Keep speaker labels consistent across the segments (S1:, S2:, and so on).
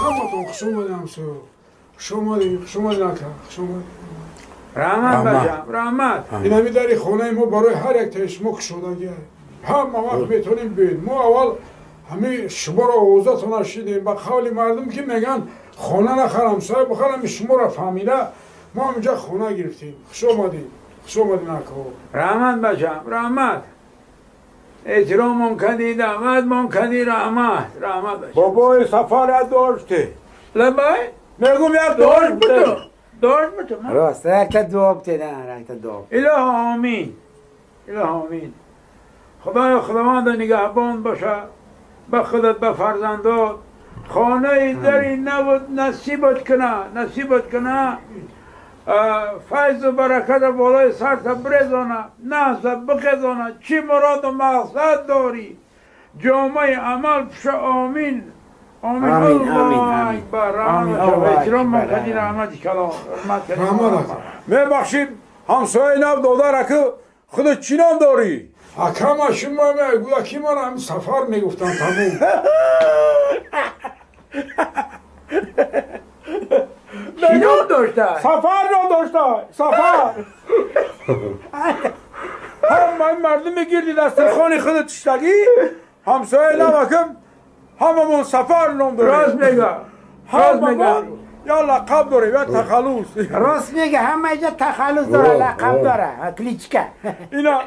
S1: همتون خوش اومدین همسو. خوش اومدین اکا. خوش اومدین.
S2: رحمت باشم رحمت.
S1: این همی داری خونه ما برای هر یک تایش ما کشودگی هم وقت میتونیم بید. ما اول همه شما را اوضاعتون نشیدیم با قول مردم که میگن خونه نخرم صاحب بخرم شما را فهمیده ما همینجا خونه گرفتیم. خوش اومدین. خوش اومدین اکا.
S2: رحمت باشم رحمت. احترام کردی دعوت کردی رحمت باشم.
S3: بابای سفر داشته
S2: لبای
S3: میگم یک
S2: داشت بتو داشت بتو
S4: راست رکت دعا بتیدن رکت دعا
S2: اله آمین اله آمین. خداوند نگهبان باشه به خودت به فرزندات خانه دری نبود نصیبت کنه فیض و برکت بالای سرت برزانه نحس بخزانه چی مراد و مقصد داری جامعه عمل پشه آمین آمین الله اکبر رحمت احترام من کدی رحمت کلام
S1: رحمت
S3: میبخشید همسایه نب داده را که خودت چی نام داری؟
S1: اکرم شما میگو اکی ما را هم سفر میگفتن تموم.
S2: چی نام داشته؟
S3: سفر نام داشته سفر هم مردم میگیردی دسترخوان خودت تشتگی همسایه نبکم هممون سفر نام داری
S2: راست میگه راست میگه
S3: یا لقب داره یا تخلص
S4: راست میگه همه اینجا تخلص داره لقب داره کلیچکه
S3: اینا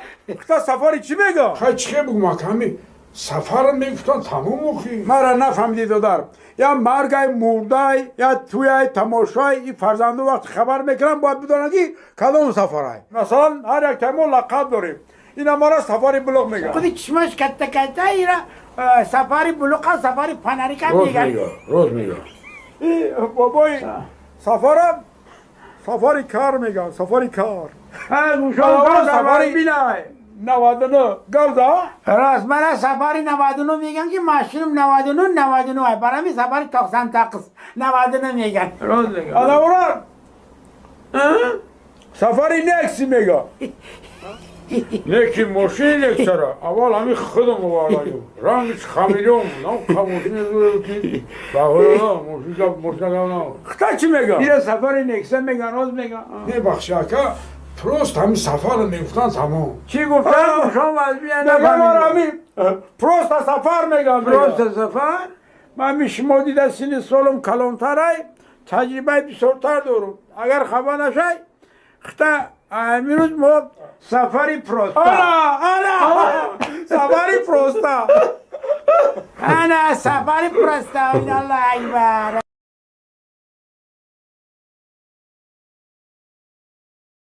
S3: تا سفری چی میگه؟
S1: خیلی چه بگم اکا همی سفر میگفتن تموم مخی.
S3: مرا نفهمیدی دادر یا مرگای مردای یا توی تماشای این فرزندو وقت خبر میکنم باید بدانند که کدام سفرهای مثلا هر یک تایمو لقب داریم اینا مرا سفری بلوغ میگن
S4: خودی چشمش کته ایرا سفاری بلوقا سفاری پنریکا میگن
S1: روز میگه
S3: بابای سفرم سفاری کار میگن سفاری کار
S2: گوشان سفری بینای
S3: 99 گرده
S4: راست من سفاری 99 میگن که ماشینم 99 برای می سفاری تاقسن تاقس 99 میگن
S2: راست میگه
S3: آدموران سفری نکسی میگه
S1: نکی ماشین یک سره اول همی خودم بالایم رنگش خمیدم نم خموشین زورتی بخوره ماشین نه
S3: خطا چی میگه؟
S2: میره سفر نکسه میگن راست میگن
S1: نه بخشی اکا پروست همی سفر میگفتن تمام.
S2: چی گفتن گوشان وزبیه
S3: نگه مرا
S2: نفهمیدم
S3: همی پروست سفر میگم
S2: راست سفر من میشما دیده سین سالم کلانترای تجربه بسیارتر دارم اگر خبر نشای خطا امروز ما سفری پروستا
S3: انا سفری پروستا
S4: انا سفاری پرستا الله اکبر